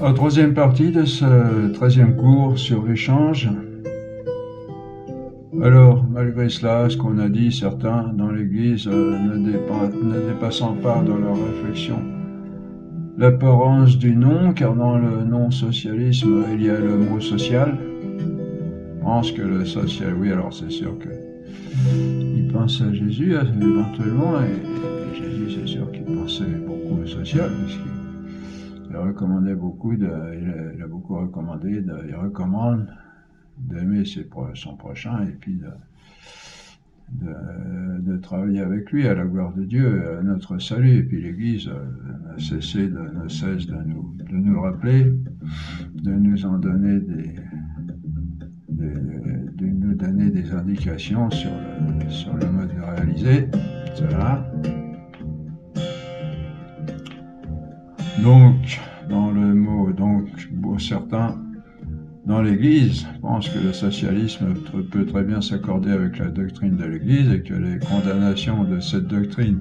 En troisième partie de ce 13e cours sur l'échange. Alors, malgré cela, ce qu'on a dit, certains dans l'Église ne dépassant pas dans leur réflexion l'apparence du nom, car dans le non-socialisme, il y a le mot social. Je pense que le social, oui, alors c'est sûr que il pense à Jésus éventuellement, et Jésus, c'est sûr qu'il pensait beaucoup au social, puisqu'il recommandait beaucoup, il a beaucoup recommandé, il recommande d'aimer son prochain et puis de travailler avec lui à la gloire de Dieu, à notre salut. Et puis l'Église ne cesse de nous le rappeler, de nous en donner de nous donner des indications sur le mode de réaliser cela. Donc, dans le mot, certains dans l'Église pensent que le socialisme peut très bien s'accorder avec la doctrine de l'Église et que les condamnations de cette doctrine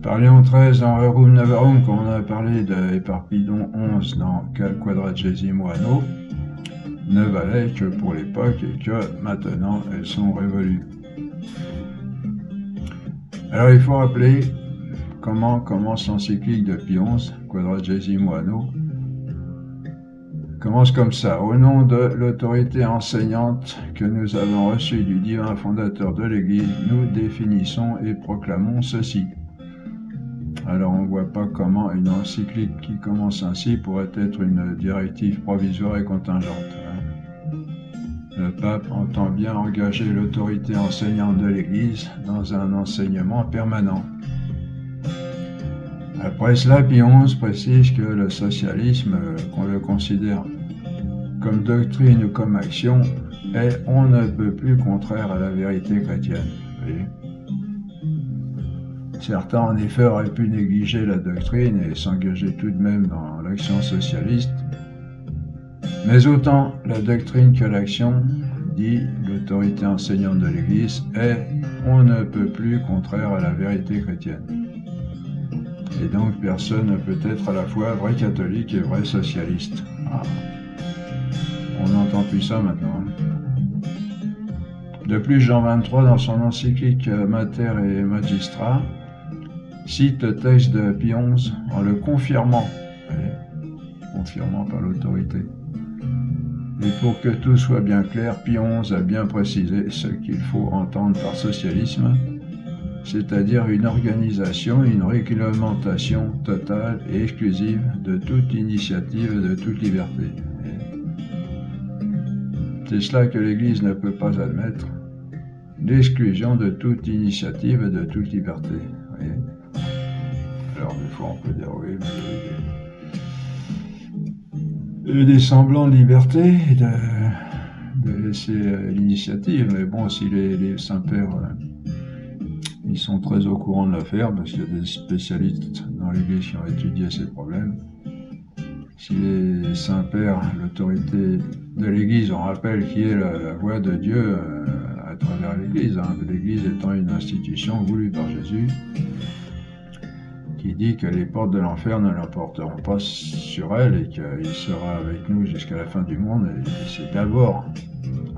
par Léon XIII dans Rerum Novarum, comme on a parlé et par Pidon XI dans Quadragesimo Anno, ne valaient que pour l'époque et que maintenant elles sont révolues. Alors il faut rappeler comment commence l'encyclique de Pie XI, Quadragesimo Anno. Commence comme ça. Au nom de l'autorité enseignante que nous avons reçue du divin fondateur de l'Église, nous définissons et proclamons ceci. Alors on ne voit pas comment une encyclique qui commence ainsi pourrait être une directive provisoire et contingente. Le pape entend bien engager l'autorité enseignante de l'Église dans un enseignement permanent. Après cela, Pie XI précise que le socialisme, qu'on le considère comme doctrine ou comme action, est on ne peut plus contraire à la vérité chrétienne. Vous voyez ? Certains, en effet, auraient pu négliger la doctrine et s'engager tout de même dans l'action socialiste. Mais autant la doctrine que l'action, dit l'autorité enseignante de l'Église, est on ne peut plus contraire à la vérité chrétienne. Et donc personne ne peut être à la fois vrai catholique et vrai socialiste. Ah. On n'entend plus ça maintenant. De plus, Jean XXIII, dans son encyclique Mater et Magistra, cite le texte de Pie XI en le confirmant par l'autorité. Et pour que tout soit bien clair, Pie XI a bien précisé ce qu'il faut entendre par socialisme, c'est-à-dire une organisation, une réglementation totale et exclusive de toute initiative et de toute liberté. C'est cela que l'Église ne peut pas admettre, l'exclusion de toute initiative et de toute liberté. Oui. Alors des fois on peut dire oui, mais il y a des semblants de liberté et de laisser l'initiative, mais bon, si les saints-pères ils sont très au courant de l'affaire, parce qu'il y a des spécialistes dans l'Église qui ont étudié ces problèmes. Si les saints-pères, l'autorité de l'Église, on rappelle qui est la voix de Dieu à travers l'Église, l'Église étant une institution voulue par Jésus, qui dit que les portes de l'enfer ne l'emporteront pas sur elle et qu'il sera avec nous jusqu'à la fin du monde. Et c'est d'abord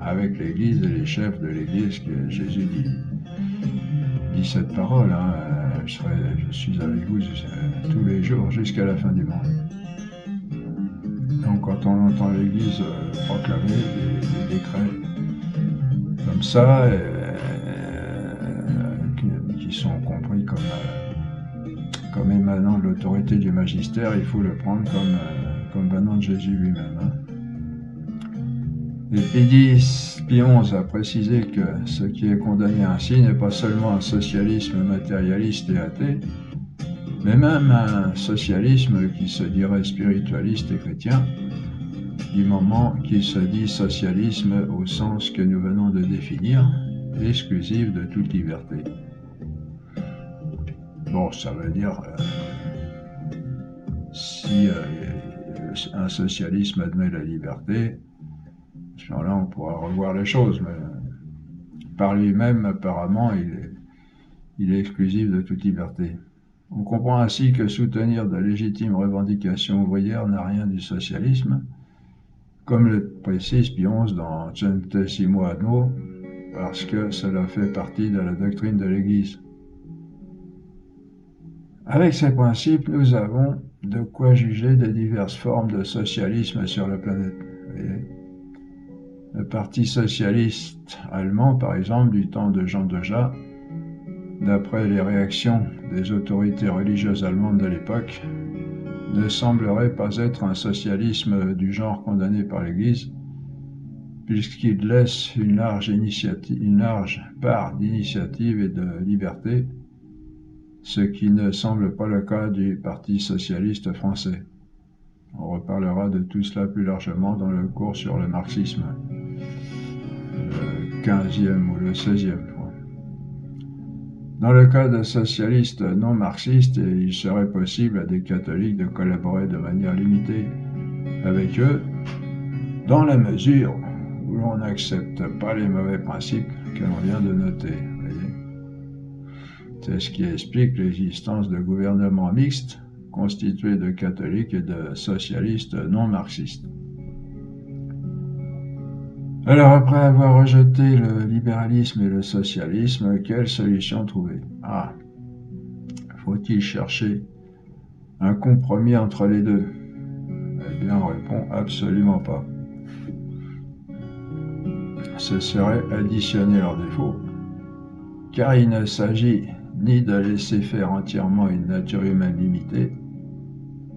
avec l'Église et les chefs de l'Église que Jésus dit cette parole, je suis avec vous tous les jours jusqu'à la fin du monde. Donc quand on entend l'Église proclamer des décrets comme ça, qui sont compris comme émanant de l'autorité du magistère, il faut le prendre comme venant de Jésus lui-même. Et Pie XI a précisé que ce qui est condamné ainsi n'est pas seulement un socialisme matérialiste et athée, mais même un socialisme qui se dirait spiritualiste et chrétien, du moment qu'il se dit socialisme au sens que nous venons de définir, exclusif de toute liberté. Bon, ça veut dire si un socialisme admet la liberté, là on pourra revoir les choses, mais par lui-même apparemment il est exclusif de toute liberté. On comprend ainsi que soutenir de légitimes revendications ouvrières n'a rien du socialisme, comme le précise Pie XI dans Centesimo Anno, parce que cela fait partie de la doctrine de l'Église. Avec ces principes, nous avons de quoi juger des diverses formes de socialisme sur la planète. Le Parti socialiste allemand, par exemple, du temps de Jean Deja, d'après les réactions des autorités religieuses allemandes de l'époque, ne semblerait pas être un socialisme du genre condamné par l'Église, puisqu'il laisse une large part d'initiative et de liberté, ce qui ne semble pas le cas du Parti socialiste français. On reparlera de tout cela plus largement dans le cours sur le marxisme, le 15e ou le 16e. Dans le cas de socialistes non marxistes, il serait possible à des catholiques de collaborer de manière limitée avec eux, dans la mesure où l'on n'accepte pas les mauvais principes que l'on vient de noter. C'est ce qui explique l'existence de gouvernements mixtes constitués de catholiques et de socialistes non marxistes. Alors, après avoir rejeté le libéralisme et le socialisme, quelle solution trouver? Faut-il chercher un compromis entre les deux? Eh bien, on répond absolument pas. Ce serait additionner leurs défauts, car il ne s'agit ni de laisser faire entièrement une nature humaine limitée,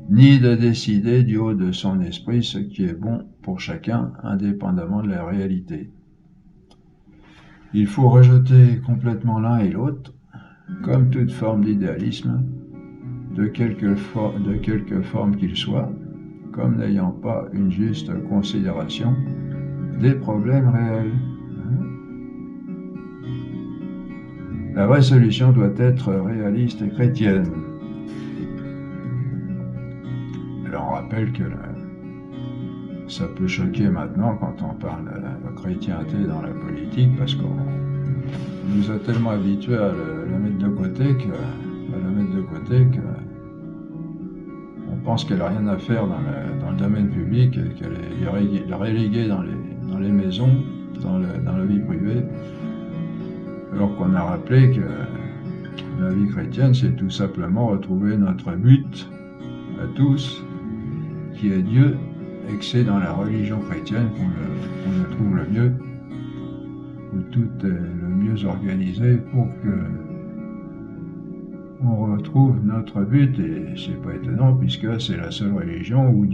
ni de décider du haut de son esprit ce qui est bon pour chacun, indépendamment de la réalité. Il faut rejeter complètement l'un et l'autre, comme toute forme d'idéalisme, de quelque forme qu'il soit, comme n'ayant pas une juste considération des problèmes réels. La vraie solution doit être réaliste et chrétienne. Alors on rappelle que ça peut choquer maintenant quand on parle de la chrétienté dans la politique, parce qu'on nous a tellement habitués à la mettre de côté que on pense qu'elle n'a rien à faire dans le domaine public, et qu'elle est reléguée dans les maisons, dans la vie privée. Alors qu'on a rappelé que la vie chrétienne, c'est tout simplement retrouver notre but à tous, qui est Dieu, et que c'est dans la religion chrétienne qu'on le trouve le mieux, où tout est le mieux organisé pour que on retrouve notre but, et c'est pas étonnant puisque c'est la seule religion où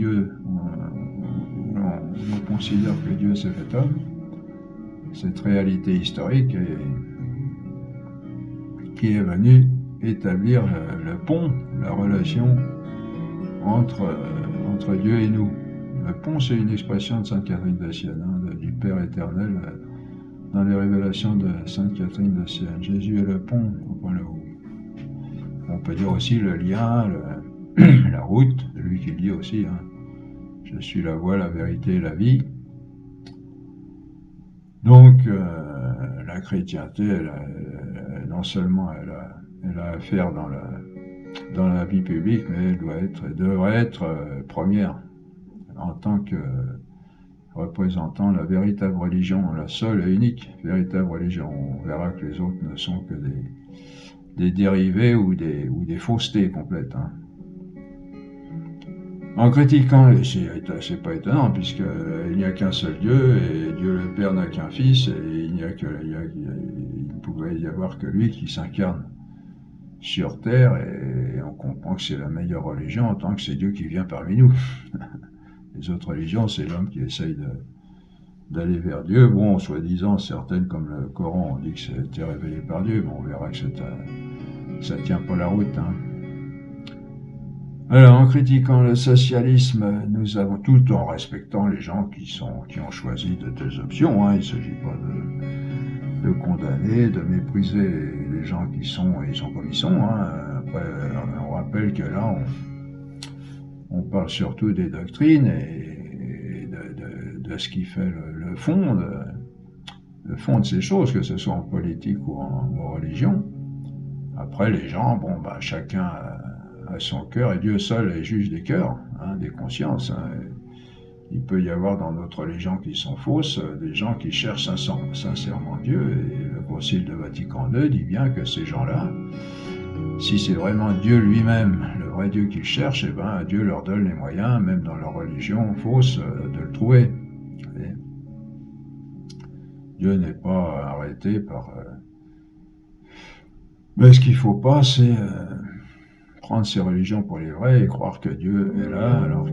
on considère que Dieu s'est fait homme, cette réalité historique qui est venue établir le pont, la relation entre Dieu et nous. Le pont, c'est une expression de Sainte Catherine de Sienne, du Père éternel, dans les révélations de Sainte Catherine de Sienne. Jésus est le pont, au le haut. On peut dire aussi le lien, la route, lui qui le dit aussi, je suis la voie, la vérité et la vie. Donc, la chrétienté, non seulement elle a affaire dans la vie publique, mais elle devrait être première, en tant que représentant la véritable religion, la seule et unique véritable religion. On verra que les autres ne sont que des dérivés ou des faussetés complètes. En critiquant, c'est pas étonnant, puisqu'il n'y a qu'un seul Dieu, et Dieu le Père n'a qu'un Fils, et il ne pouvait y avoir que lui qui s'incarne sur terre, et on comprend que c'est la meilleure religion en tant que c'est Dieu qui vient parmi nous. Les autres religions, c'est l'homme qui essaye d'aller vers Dieu. Bon, soi-disant, certaines, comme le Coran, on dit que c'était révélé par Dieu, mais on verra que ça tient pas la route. Alors, en critiquant le socialisme, nous avons, tout en respectant les gens qui ont choisi de telles options, il ne s'agit pas de condamner, de mépriser les gens qui sont comme ils sont. Après, on rappelle que là, on parle surtout des doctrines et de ce qui fait le fond de ces choses, que ce soit en politique ou en religion. Après, les gens, bon, bah, chacun a son cœur, et Dieu seul est juge des cœurs, hein, des consciences. Hein. Il peut y avoir dans notre religion qui sont fausses, des gens qui cherchent sincèrement Dieu, et le Concile de Vatican II dit bien que ces gens-là, si c'est vraiment Dieu lui-même, le vrai Dieu qu'ils cherchent, eh ben, Dieu leur donne les moyens, même dans leur religion fausse, de le trouver. Et Dieu n'est pas arrêté par... Mais ce qu'il ne faut pas, c'est prendre ces religions pour les vraies et croire que Dieu est là alors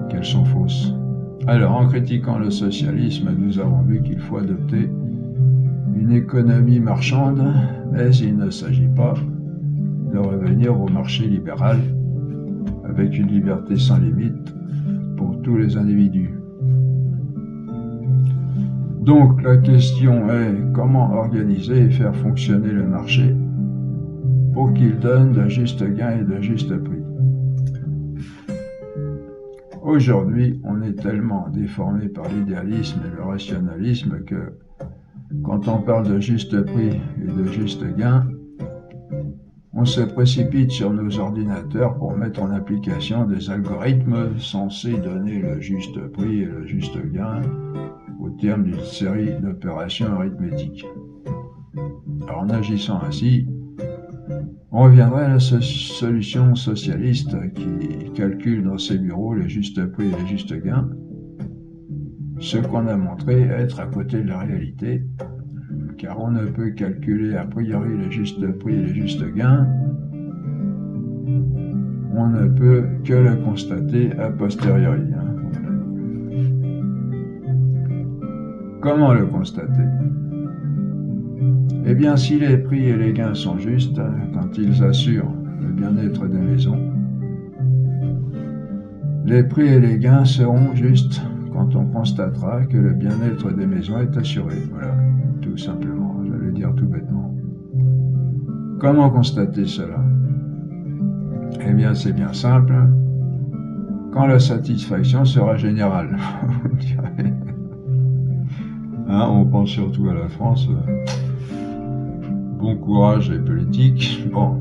qu'elles sont fausses. Alors, en critiquant le socialisme, nous avons vu qu'il faut adopter une économie marchande, mais il ne s'agit pas de revenir au marché libéral avec une liberté sans limite pour tous les individus. Donc la question est comment organiser et faire fonctionner le marché pour qu'il donne de justes gains et de justes prix. Aujourd'hui, on est tellement déformé par l'idéalisme et le rationalisme que quand on parle de juste prix et de juste gain, on se précipite sur nos ordinateurs pour mettre en application des algorithmes censés donner le juste prix et le juste gain au terme d'une série d'opérations arithmétiques. Alors, en agissant ainsi, on reviendrait à la solution socialiste qui calcule dans ses bureaux les justes prix et les justes gains, ce qu'on a montré être à côté de la réalité, car on ne peut calculer a priori les justes prix et les justes gains, on ne peut que le constater a posteriori. Comment le constater? Eh bien, si les prix et les gains sont justes, quand ils assurent le bien-être des maisons, les prix et les gains seront justes quand on constatera que le bien-être des maisons est assuré. Voilà, tout simplement, j'allais dire tout bêtement. Comment constater cela? Eh bien, c'est bien simple. Quand la satisfaction sera générale. Hein, on pense surtout à la France. Bon courage les politiques. Bon.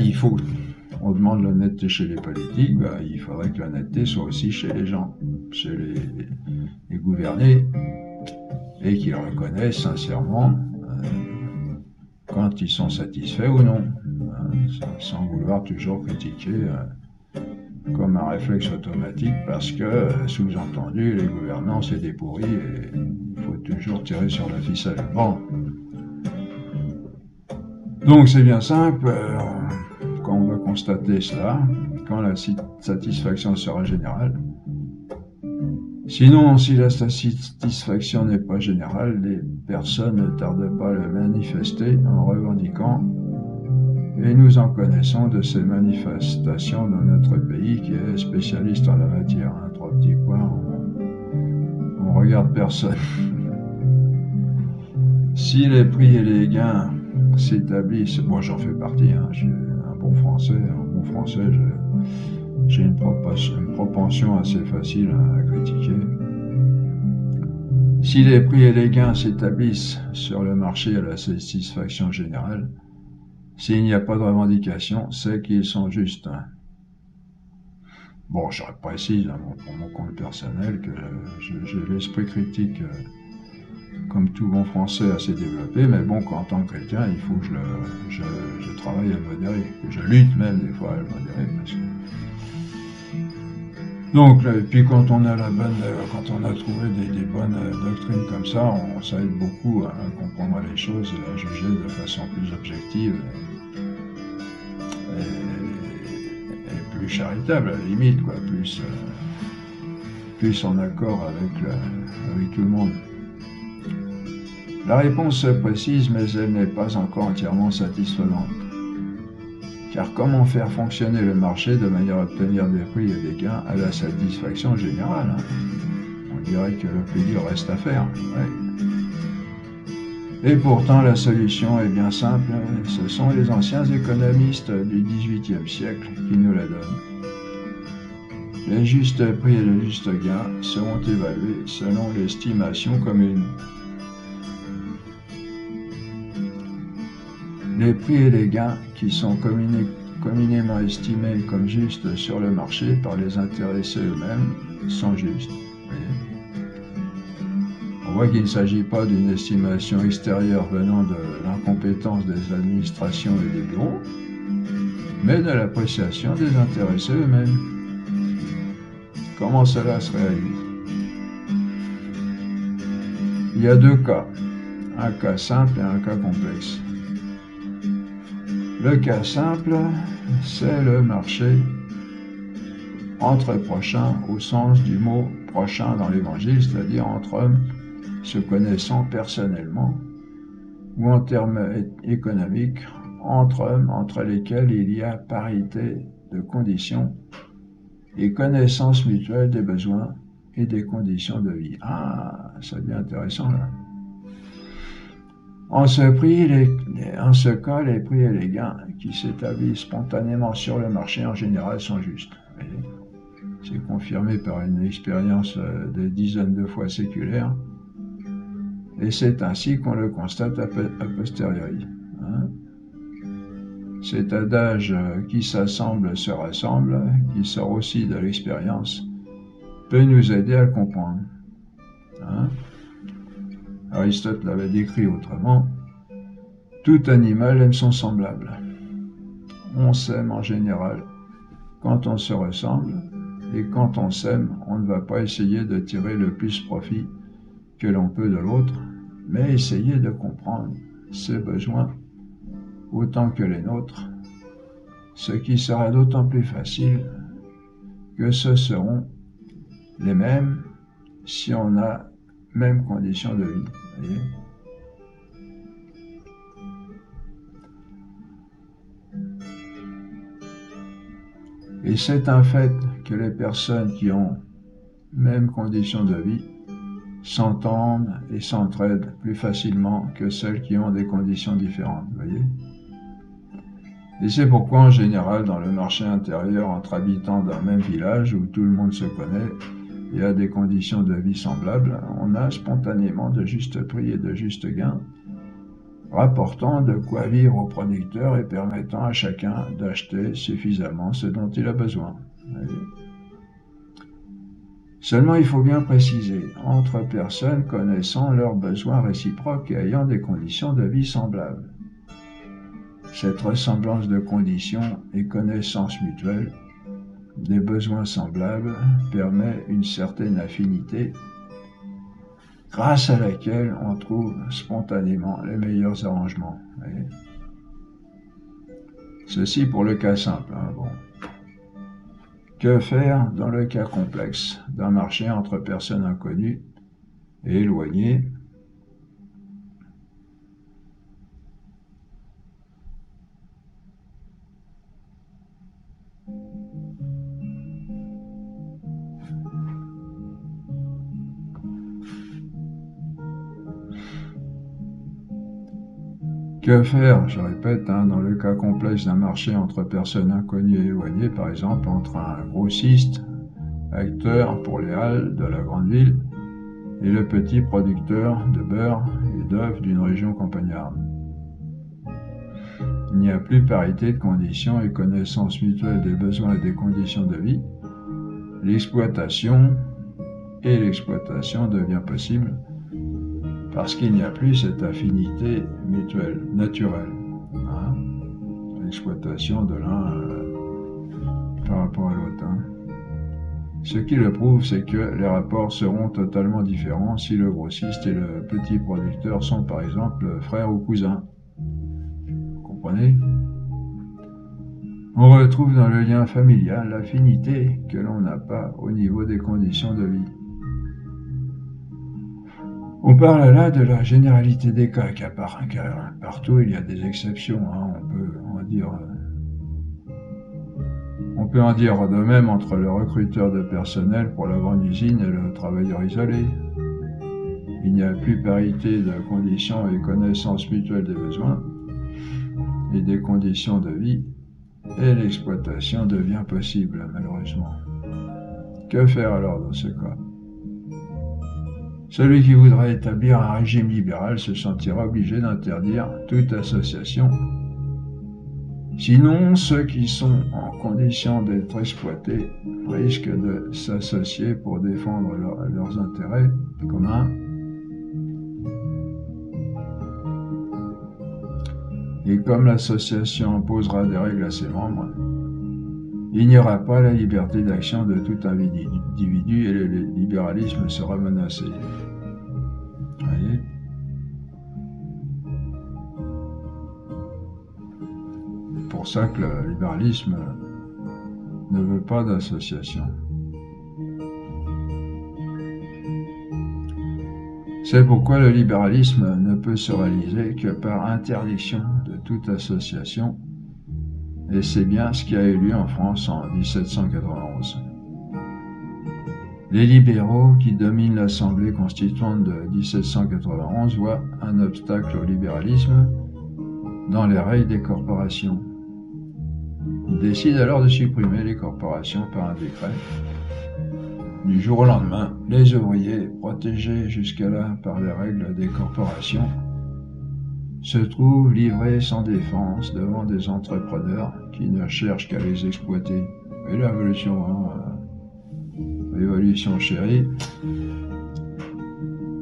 Il faut. On demande l'honnêteté chez les politiques. Il faudrait que l'honnêteté soit aussi chez les gens, chez les gouvernés, et qu'ils reconnaissent sincèrement quand ils sont satisfaits ou non, sans vouloir toujours critiquer comme un réflexe automatique parce que, sous-entendu, les gouvernants c'est des pourris et il faut toujours tirer sur la ficelle. Bon. Donc c'est bien simple, quand on va constater cela, quand la satisfaction sera générale. Sinon, si la satisfaction n'est pas générale, les personnes ne tardent pas à le manifester en revendiquant, et nous en connaissons de ces manifestations dans notre pays qui est spécialiste en la matière. Trois petits points, on regarde personne. Si les prix et les gains s'établissent, moi j'en fais partie, je suis un bon français, j'ai une propension assez facile à critiquer. Si les prix et les gains s'établissent sur le marché à la satisfaction générale, s'il n'y a pas de revendication, c'est qu'ils sont justes. Bon, je précise pour mon compte personnel que j'ai l'esprit critique comme tout bon français assez développé, mais bon, en tant que chrétien, il faut que je travaille à le modérer, que je lutte même des fois à le modérer, parce que... Donc, et puis quand on a trouvé des bonnes doctrines comme ça, ça aide beaucoup à comprendre les choses et à juger de façon plus objective et plus charitable à la limite, quoi, plus en accord avec tout le monde. La réponse est précise, mais elle n'est pas encore entièrement satisfaisante. Car comment faire fonctionner le marché de manière à obtenir des prix et des gains à la satisfaction générale? On dirait que le plus dur reste à faire. Ouais. Et pourtant, la solution est bien simple. Ce sont les anciens économistes du XVIIIe siècle qui nous la donnent. Les justes prix et les justes gains seront évalués selon l'estimation commune. Les prix et les gains qui sont communément estimés comme justes sur le marché par les intéressés eux-mêmes sont justes. On voit qu'il ne s'agit pas d'une estimation extérieure venant de l'incompétence des administrations et des bureaux, mais de l'appréciation des intéressés eux-mêmes. Comment cela se réalise? Il y a deux cas, un cas simple et un cas complexe. Le cas simple, c'est le marché entre prochains au sens du mot prochain dans l'Évangile, c'est-à-dire entre hommes se connaissant personnellement, ou en termes économiques, entre hommes entre lesquels il y a parité de conditions et connaissance mutuelle des besoins et des conditions de vie. Ah, ça devient intéressant là. En ce cas, les prix et les gains qui s'établissent spontanément sur le marché en général sont justes. C'est confirmé par une expérience des dizaines de fois séculaire, et c'est ainsi qu'on le constate a posteriori. Cet adage qui s'assemble se rassemble, qui sort aussi de l'expérience, peut nous aider à le comprendre. Aristote l'avait décrit autrement. Tout animal aime son semblable. On s'aime en général quand on se ressemble, et quand on s'aime, on ne va pas essayer de tirer le plus profit que l'on peut de l'autre, mais essayer de comprendre ses besoins autant que les nôtres, ce qui sera d'autant plus facile que ce seront les mêmes si on a mêmes conditions de vie. Voyez ? Et c'est un fait que les personnes qui ont mêmes conditions de vie s'entendent et s'entraident plus facilement que celles qui ont des conditions différentes. Voyez ? Et c'est pourquoi, en général, dans le marché intérieur, entre habitants d'un même village où tout le monde se connaît et a des conditions de vie semblables, on a spontanément de justes prix et de justes gains, rapportant de quoi vivre aux producteurs et permettant à chacun d'acheter suffisamment ce dont il a besoin. Seulement, il faut bien préciser, entre personnes connaissant leurs besoins réciproques et ayant des conditions de vie semblables. Cette ressemblance de conditions et connaissances mutuelles des besoins semblables permet une certaine affinité grâce à laquelle on trouve spontanément les meilleurs arrangements. Ceci pour le cas simple. Bon. Que faire dans le cas complexe d'un marché entre personnes inconnues et éloignées ? Que faire, je répète, dans le cas complexe d'un marché entre personnes inconnues et éloignées, par exemple entre un grossiste, acteur pour les halles de la grande ville, et le petit producteur de beurre et d'œufs d'une région campagnarde. Il n'y a plus parité de conditions et connaissance mutuelle des besoins et des conditions de vie. L'exploitation devient possible parce qu'il n'y a plus cette affinité mutuelle, naturelle. L'exploitation de l'un par rapport à l'autre. Ce qui le prouve, c'est que les rapports seront totalement différents si le grossiste et le petit producteur sont par exemple frères ou cousins. Vous comprenez ? On retrouve dans le lien familial l'affinité que l'on n'a pas au niveau des conditions de vie. On parle là de la généralité des cas, car partout il y a des exceptions. On peut en dire de même entre le recruteur de personnel pour la grande usine et le travailleur isolé. Il n'y a plus parité de conditions et connaissances mutuelles des besoins et des conditions de vie, et l'exploitation devient possible, malheureusement. Que faire alors dans ce cas ? Celui qui voudrait établir un régime libéral se sentira obligé d'interdire toute association Sinon, ceux qui sont en condition d'être exploités risquent de s'associer pour défendre leurs intérêts communs. Et comme l'association imposera des règles à ses membres, il n'y aura pas la liberté d'action de tout individu et le libéralisme sera menacé. Vous voyez ? C'est pour ça que le libéralisme ne veut pas d'association. C'est pourquoi le libéralisme ne peut se réaliser que par interdiction de toute association, et c'est bien ce qui a eu lieu en France en 1791. Les libéraux qui dominent l'Assemblée constituante de 1791 voient un obstacle au libéralisme dans les règles des corporations. Ils décident alors de supprimer les corporations par un décret. Du jour au lendemain, les ouvriers, protégés jusque-là par les règles des corporations, se trouvent livrés sans défense devant des entrepreneurs qui ne cherchent qu'à les exploiter. Et la révolution chérie,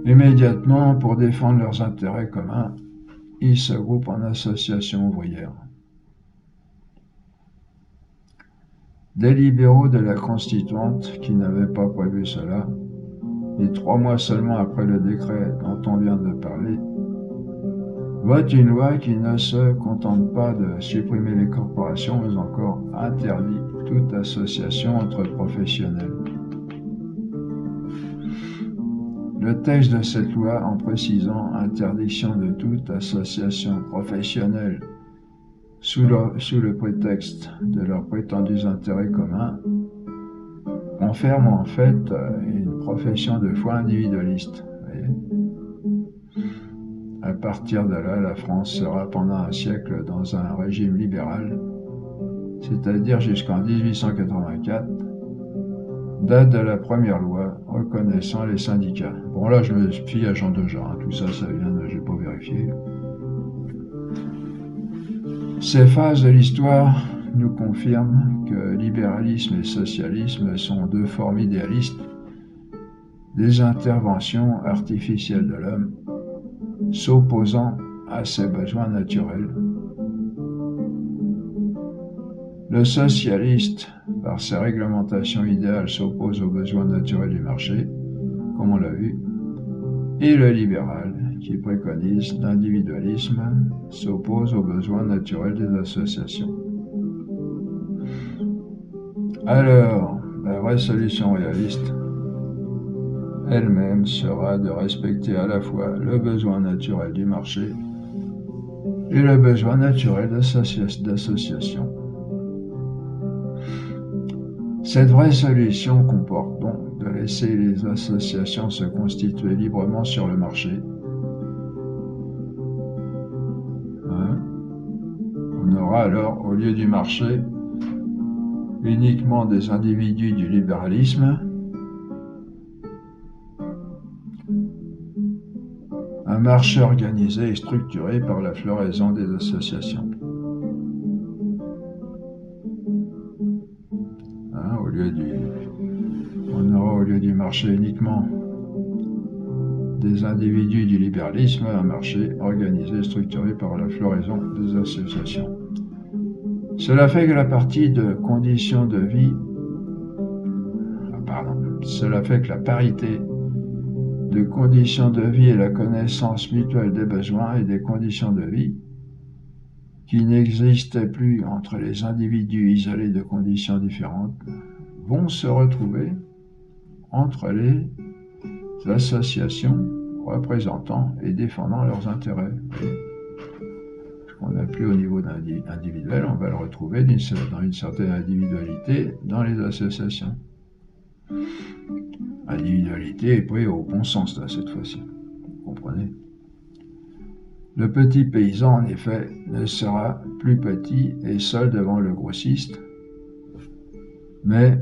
immédiatement, pour défendre leurs intérêts communs, ils se groupent en associations ouvrières. Des libéraux de la Constituante qui n'avaient pas prévu cela, et 3 mois seulement après le décret dont on vient de parler, votent une loi qui ne se contente pas de supprimer les corporations, mais encore interdit toute association entre professionnels. Le texte de cette loi, en précisant interdiction de toute association professionnelle sous le prétexte de leurs prétendus intérêts communs, confirme en fait une profession de foi individualiste. À partir de là, la France sera pendant un siècle dans un régime libéral, c'est-à-dire jusqu'en 1884, date de la première loi reconnaissant les syndicats. Bon là, je me fie à Jean Dejas, tout ça, ça vient de, j'ai pas vérifié. Ces phases de l'histoire nous confirment que libéralisme et socialisme sont deux formes idéalistes des interventions artificielles de l'homme, s'opposant à ses besoins naturels. Le socialiste, par ses réglementations idéales, s'oppose aux besoins naturels du marché, comme on l'a vu, et le libéral, qui préconise l'individualisme, s'oppose aux besoins naturels des associations. Alors, la vraie solution réaliste elle-même sera de respecter à la fois le besoin naturel du marché et le besoin naturel d'association. Cette vraie solution comporte donc de laisser les associations se constituer librement sur le marché. On aura alors, au lieu du marché, uniquement des individus du libéralisme, un marché organisé et structuré par la floraison des associations. On aura au lieu du marché uniquement des individus du libéralisme, un marché organisé et structuré par la floraison des associations. Cela fait que la partie de conditions de vie, cela fait que la parité de conditions de vie et la connaissance mutuelle des besoins et des conditions de vie qui n'existaient plus entre les individus isolés de conditions différentes vont se retrouver entre les associations représentant et défendant leurs intérêts. Ce qu'on n'a plus au niveau individuel, on va le retrouver dans une certaine individualité dans les associations. Individualité est pris au bon sens là, cette fois-ci. Vous comprenez ? Le petit paysan, en effet, ne sera plus petit et seul devant le grossiste, mais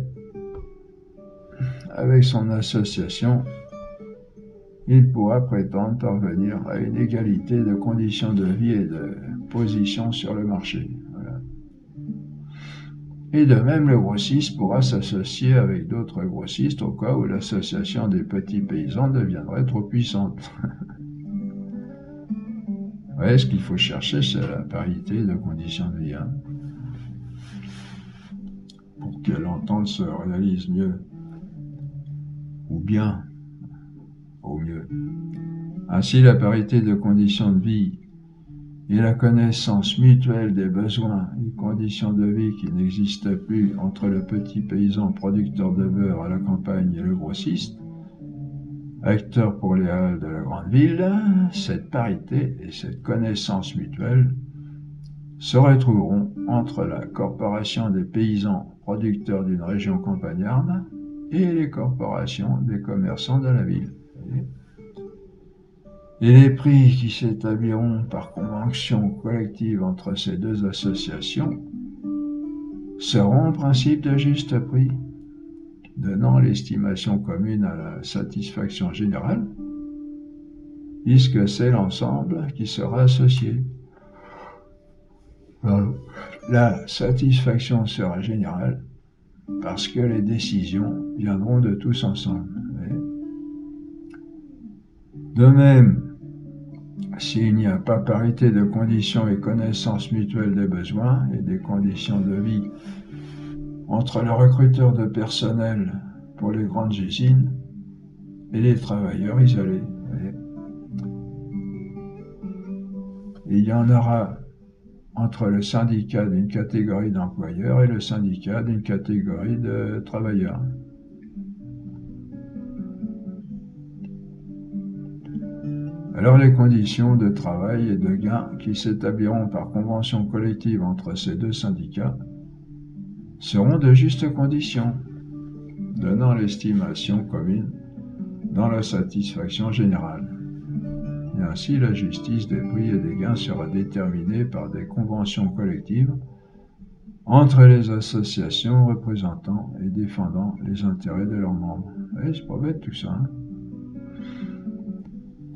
avec son association, il pourra prétendre parvenir à une égalité de conditions de vie et de position sur le marché. Voilà. Et de même, le grossiste pourra s'associer avec d'autres grossistes au cas où l'association des petits paysans deviendrait trop puissante. Ouais, ce qu'il faut chercher, c'est la parité de conditions de vie, hein, pour que l'entente se réalise mieux, ou bien, au mieux. Ainsi, la parité de conditions de vie et la connaissance mutuelle des besoins et conditions de vie qui n'existent plus entre le petit paysan producteur de beurre à la campagne et le grossiste, acteur pour les halles de la grande ville, cette parité et cette connaissance mutuelle se retrouveront entre la corporation des paysans producteurs d'une région campagnarde et les corporations des commerçants de la ville. Et les prix qui s'établiront par convention collective entre ces deux associations seront en principe de juste prix, donnant l'estimation commune à la satisfaction générale, puisque c'est l'ensemble qui sera associé. La satisfaction sera générale parce que les décisions viendront de tous ensemble. De même, s'il n'y a pas parité de conditions et connaissances mutuelles des besoins et des conditions de vie entre le recruteur de personnel pour les grandes usines et les travailleurs isolés, il y en aura entre le syndicat d'une catégorie d'employeurs et le syndicat d'une catégorie de travailleurs. Alors les conditions de travail et de gain qui s'établiront par convention collective entre ces deux syndicats seront de justes conditions, donnant l'estimation commune dans la satisfaction générale. Et ainsi, la justice des prix et des gains sera déterminée par des conventions collectives entre les associations représentant et défendant les intérêts de leurs membres. C'est pas bête tout ça, hein.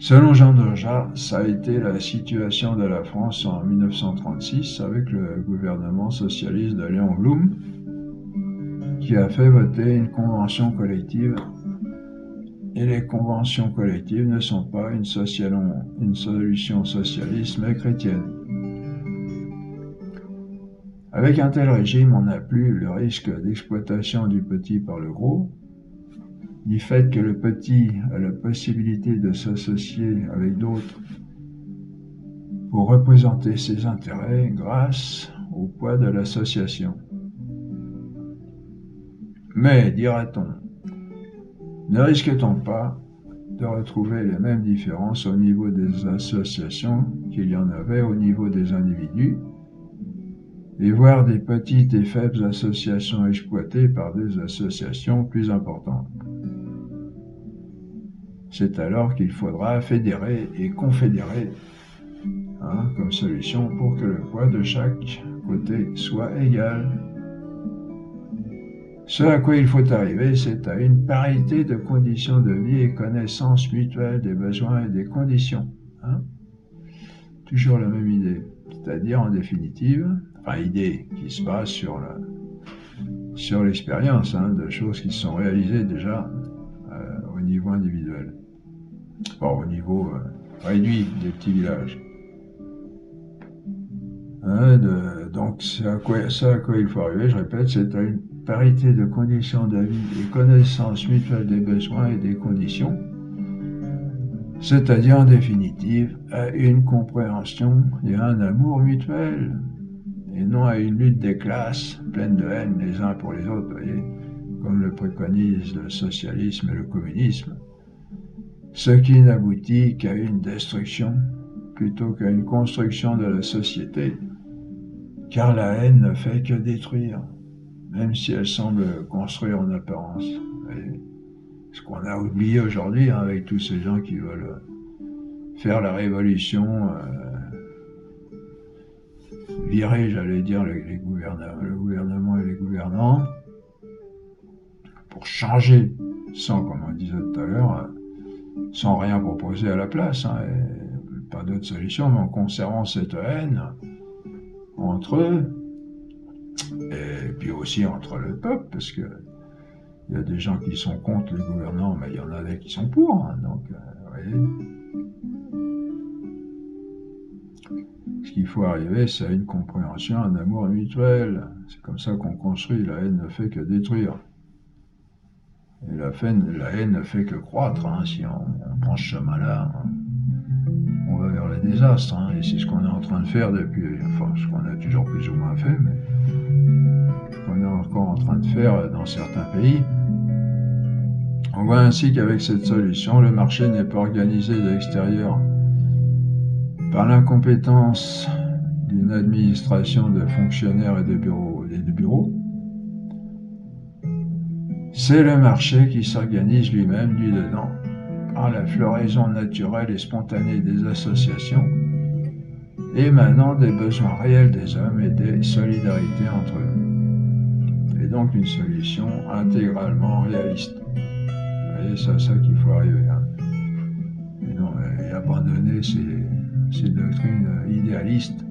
Selon Jean Deja, ça a été la situation de la France en 1936 avec le gouvernement socialiste de Léon Blum qui a fait voter une convention collective. Et les conventions collectives ne sont pas une solution socialiste mais chrétienne. Avec un tel régime, on n'a plus le risque d'exploitation du petit par le gros, du fait que le petit a la possibilité de s'associer avec d'autres pour représenter ses intérêts grâce au poids de l'association. Mais, dira-t-on, ne risque-t-on pas de retrouver les mêmes différences au niveau des associations qu'il y en avait au niveau des individus et voir des petites et faibles associations exploitées par des associations plus importantes? C'est alors qu'il faudra fédérer et confédérer comme solution pour que le poids de chaque côté soit égal. Ce à quoi il faut arriver, c'est à une parité de conditions de vie et connaissance mutuelle des besoins et des conditions. Toujours la même idée, c'est-à-dire en définitive, idée qui se base sur l'expérience de choses qui sont réalisées déjà au niveau individuel, au niveau réduit des petits villages. Donc, c'est à quoi il faut arriver, je répète, c'est à une parité de conditions de vie et connaissance mutuelle des besoins et des conditions, c'est-à-dire en définitive à une compréhension et à un amour mutuel, et non à une lutte des classes pleine de haine les uns pour les autres, voyez, comme le préconisent le socialisme et le communisme, ce qui n'aboutit qu'à une destruction plutôt qu'à une construction de la société, car la haine ne fait que détruire, même si elle semble construire en apparence. Et ce qu'on a oublié aujourd'hui avec tous ces gens qui veulent faire la révolution, virer, j'allais dire, le gouvernement et les gouvernants, pour changer, sans, comme on disait tout à l'heure, sans rien proposer à la place, et pas d'autre solution, mais en conservant cette haine entre eux, Et puis aussi entre le peuple, parce que il y a des gens qui sont contre les gouvernants, mais il y en a qui sont pour. Hein, donc, vous voyez. Ce qu'il faut arriver, c'est à une compréhension, un amour mutuel. C'est comme ça qu'on construit. La haine ne fait que détruire. Et la haine ne fait que croître. Hein. Si on prend ce chemin-là, on va vers le désastre. Hein. Et c'est ce qu'on est en train de faire depuis, enfin, ce qu'on a toujours plus ou moins fait, mais ce qu'on est encore en train de faire dans certains pays. On voit ainsi qu'avec cette solution, le marché n'est pas organisé de l'extérieur par l'incompétence d'une administration de fonctionnaires et de bureaux. C'est le marché qui s'organise lui-même du dedans par la floraison naturelle et spontanée des associations émanant des besoins réels des hommes et des solidarités entre eux. Et donc une solution intégralement réaliste. Vous voyez, c'est à ça qu'il faut arriver. Hein. Et abandonner ces doctrines idéalistes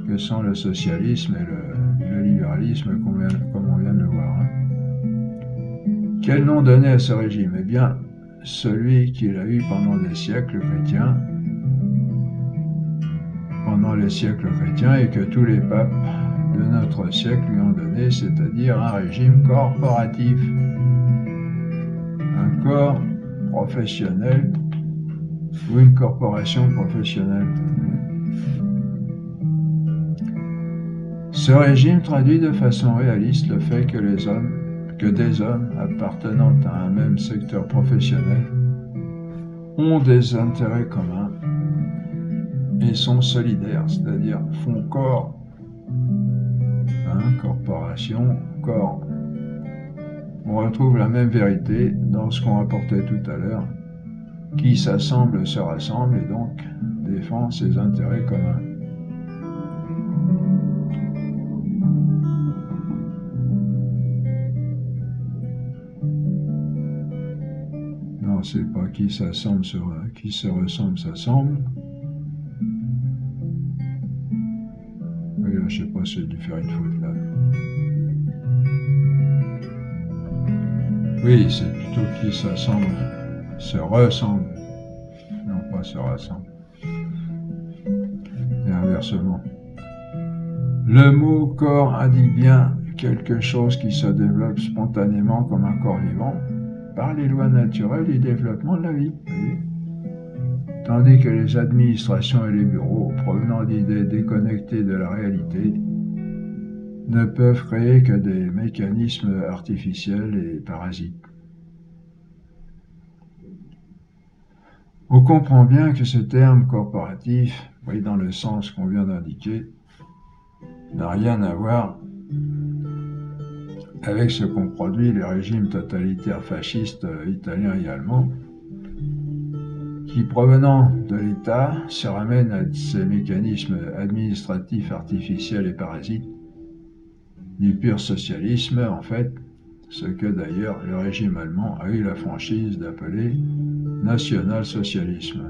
que sont le socialisme et le libéralisme, comme on vient de le voir. Hein. Quel nom donner à ce régime? Eh bien, celui qu'il a eu pendant les siècles chrétiens, et que tous les papes de notre siècle lui ont donné, c'est-à-dire un régime corporatif, un corps professionnel ou une corporation professionnelle. Ce régime traduit de façon réaliste le fait que des hommes appartenant à un même secteur professionnel ont des intérêts communs et sont solidaires, c'est-à-dire font corps, corporation, corps. On retrouve la même vérité dans ce qu'on rapportait tout à l'heure. Qui s'assemble se rassemble et donc défend ses intérêts communs. Non, c'est pas qui s'assemble, qui se ressemble, s'assemble. Oui, là, je sais pas si j'ai dû faire une faute là. Oui, c'est plutôt qui s'assemble, se ressemble, non pas se rassemble. Et inversement. Le mot corps indique bien quelque chose qui se développe spontanément comme un corps vivant par les lois naturelles du développement de la vie. Tandis que les administrations et les bureaux, provenant d'idées déconnectées de la réalité, ne peuvent créer que des mécanismes artificiels et parasites. On comprend bien que ce terme corporatif, pris dans le sens qu'on vient d'indiquer, n'a rien à voir avec ce qu'ont produit les régimes totalitaires fascistes italiens et allemands, qui, provenant de l'État, se ramènent à ces mécanismes administratifs artificiels et parasites du pur socialisme, en fait, ce que d'ailleurs le régime allemand a eu la franchise d'appeler national-socialisme.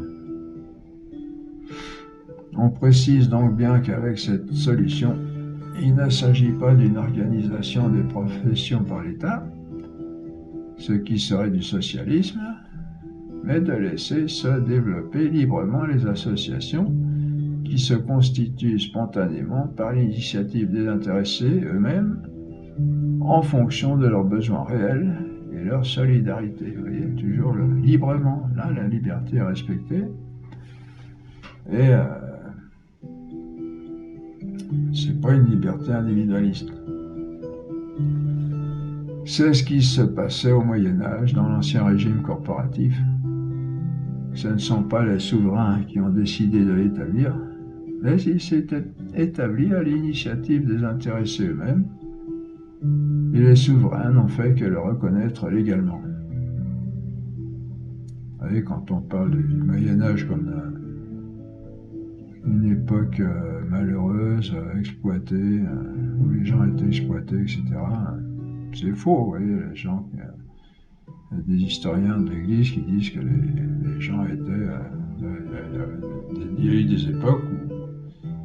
On précise donc bien qu'avec cette solution, il ne s'agit pas d'une organisation des professions par l'État, ce qui serait du socialisme, mais de laisser se développer librement les associations qui se constituent spontanément par l'initiative des intéressés eux-mêmes en fonction de leurs besoins réels et leur solidarité. Vous voyez, toujours librement, là la liberté est respectée et c'est pas une liberté individualiste. C'est ce qui se passait au Moyen-Âge dans l'ancien régime corporatif. Ce ne sont pas les souverains qui ont décidé de l'établir, mais il s'est établi à l'initiative des intéressés eux-mêmes, et les souverains n'ont fait que le reconnaître légalement. Vous voyez, quand on parle du Moyen-Âge comme une époque malheureuse, exploitée, où les gens étaient exploités, etc., c'est faux, vous voyez, les gens... Il y a des historiens de l'Église qui disent que les gens étaient... il y a eu des époques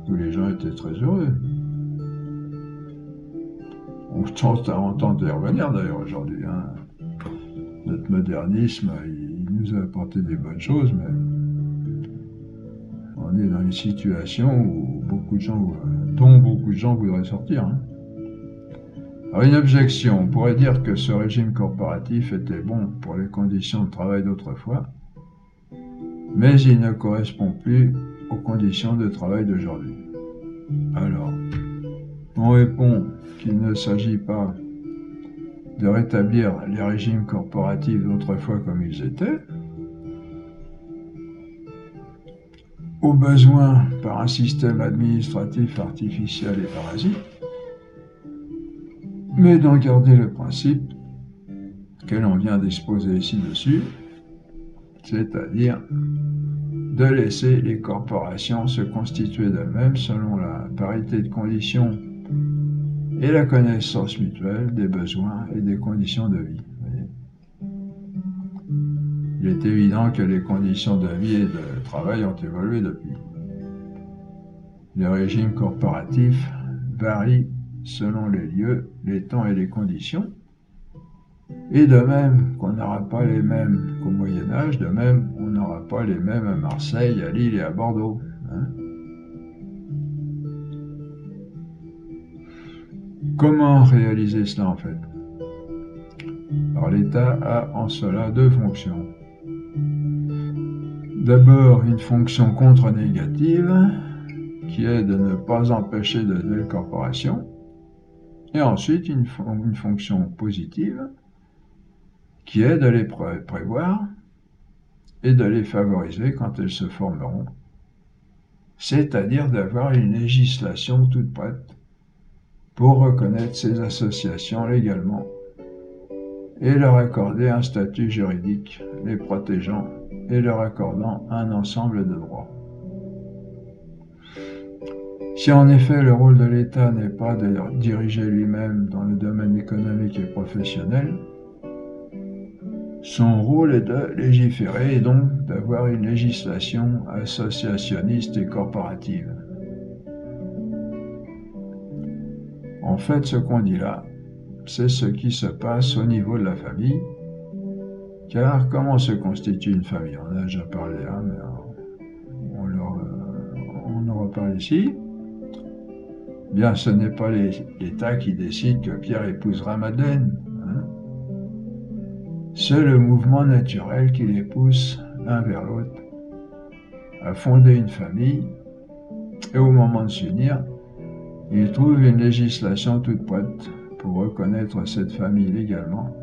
où les gens étaient très heureux. on tente d'y revenir d'ailleurs aujourd'hui. Hein. Notre modernisme, il nous a apporté des bonnes choses, mais on est dans une situation où dont beaucoup de gens voudraient sortir. Hein. Alors une objection, on pourrait dire que ce régime corporatif était bon pour les conditions de travail d'autrefois, mais il ne correspond plus aux conditions de travail d'aujourd'hui. Alors, on répond qu'il ne s'agit pas de rétablir les régimes corporatifs d'autrefois comme ils étaient, au besoin par un système administratif artificiel et parasite, mais d'en garder le principe que l'on vient d'exposer ci-dessus, c'est-à-dire de laisser les corporations se constituer d'elles-mêmes selon la parité de conditions et la connaissance mutuelle des besoins et des conditions de vie. Il est évident que les conditions de vie et de travail ont évolué depuis. Les régimes corporatifs varient selon les lieux, les temps et les conditions. Et de même qu'on n'aura pas les mêmes qu'au Moyen-Âge, de même on n'aura pas les mêmes à Marseille, à Lille et à Bordeaux. Hein. Comment réaliser cela en fait? Alors l'État a en cela deux fonctions. D'abord une fonction contre-négative, qui est de ne pas empêcher de telles corporations, et ensuite une fonction positive, qui est de les prévoir et de les favoriser quand elles se formeront, c'est-à-dire d'avoir une législation toute prête pour reconnaître ces associations légalement et leur accorder un statut juridique les protégeant et leur accordant un ensemble de droits. Si en effet le rôle de l'État n'est pas de diriger lui-même dans le domaine économique et professionnel, son rôle est de légiférer et donc d'avoir une législation associationniste et corporative. En fait, ce qu'on dit là, c'est ce qui se passe au niveau de la famille, car comment se constitue une famille? On a déjà parlé, hein, mais on en reparle ici. Bien, ce n'est pas l'État qui décide que Pierre épousera Madeleine. Hein. C'est le mouvement naturel qui les pousse l'un vers l'autre à fonder une famille, et au moment de s'unir, ils trouvent une législation toute prête pour reconnaître cette famille légalement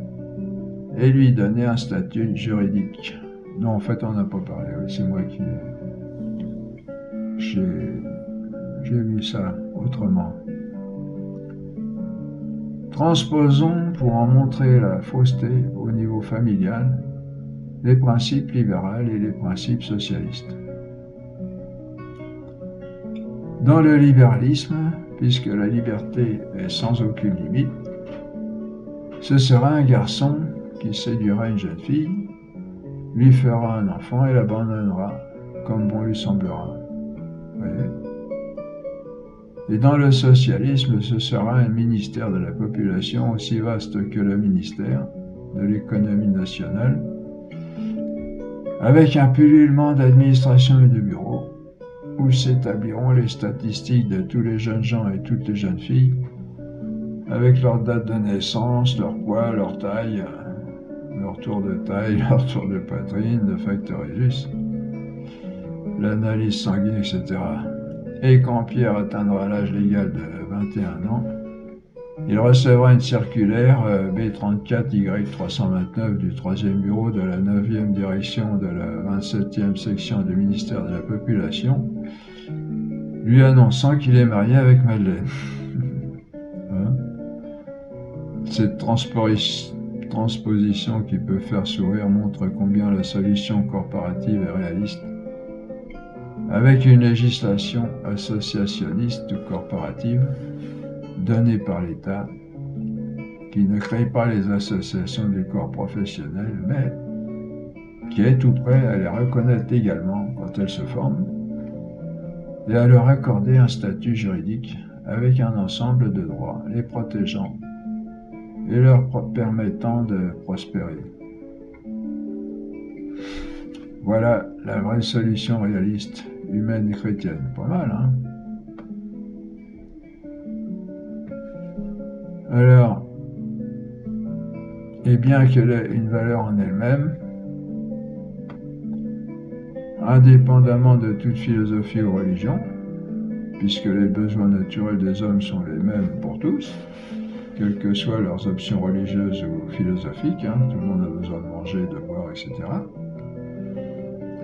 et lui donner un statut juridique. Non, en fait, on n'a pas parlé, c'est moi qui j'ai vu ça autrement. Transposons, pour en montrer la fausseté au niveau familial, les principes libéraux et les principes socialistes. Dans le libéralisme, puisque la liberté est sans aucune limite, ce sera un garçon qui séduira une jeune fille, lui fera un enfant et l'abandonnera comme bon lui semblera. Voyez. Et dans le socialisme, ce sera un ministère de la population aussi vaste que le ministère de l'économie nationale, avec un pullulement d'administration et de bureaux, où s'établiront les statistiques de tous les jeunes gens et toutes les jeunes filles, avec leur date de naissance, leur poids, leur taille, leur tour de taille, leur tour de poitrine, de facteur Rhésus, l'analyse sanguine, etc. Et quand Pierre atteindra l'âge légal de 21 ans, il recevra une circulaire B34Y329 du 3e bureau de la 9e direction de la 27e section du ministère de la Population, lui annonçant qu'il est marié avec Madeleine. Hein? Cette transposition qui peut faire sourire montre combien la solution corporative est réaliste. Avec une législation associationniste ou corporative donnée par l'État, qui ne crée pas les associations du corps professionnel, mais qui est tout prêt à les reconnaître également quand elles se forment, et à leur accorder un statut juridique avec un ensemble de droits les protégeant et leur permettant de prospérer. Voilà la vraie solution réaliste, humaine et chrétienne. Pas mal, hein? Alors, et bien qu'elle ait une valeur en elle-même, indépendamment de toute philosophie ou religion, puisque les besoins naturels des hommes sont les mêmes pour tous, quelles que soient leurs options religieuses ou philosophiques, hein, tout le monde a besoin de manger, de boire, etc.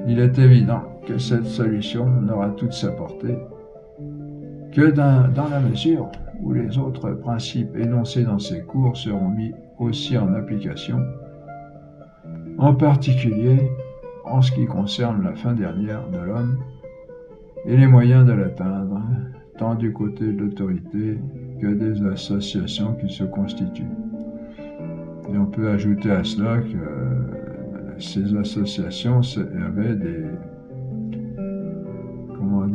Il est évident que cette solution n'aura toute sa portée que dans la mesure où les autres principes énoncés dans ces cours seront mis aussi en application, en particulier en ce qui concerne la fin dernière de l'homme et les moyens de l'atteindre, tant du côté de l'autorité que des associations qui se constituent. Et on peut ajouter à cela que ces associations avaient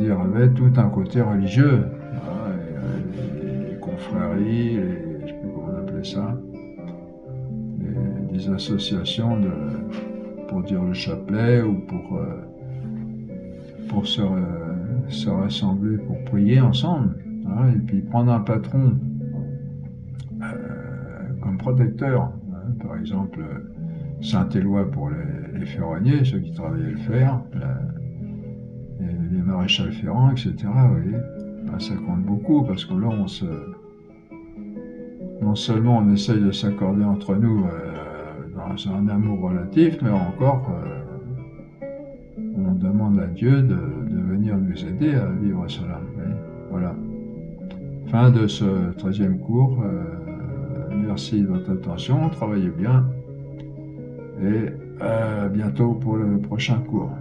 avaient tout un côté religieux, les confréries, je ne sais plus comment on appelait ça, des associations pour dire le chapelet ou pour se rassembler pour prier ensemble, hein, et puis prendre un patron comme protecteur, hein, par exemple Saint-Éloi pour les ferronniers, ceux qui travaillaient le fer, les maréchals ferrants, etc. Vous voyez, ben, ça compte beaucoup parce que là, non seulement on essaye de s'accorder entre nous dans un amour relatif, mais encore on demande à Dieu de venir nous aider à vivre cela. Voilà. Fin de ce 13e cours. Merci de votre attention, travaillez bien et à bientôt pour le prochain cours.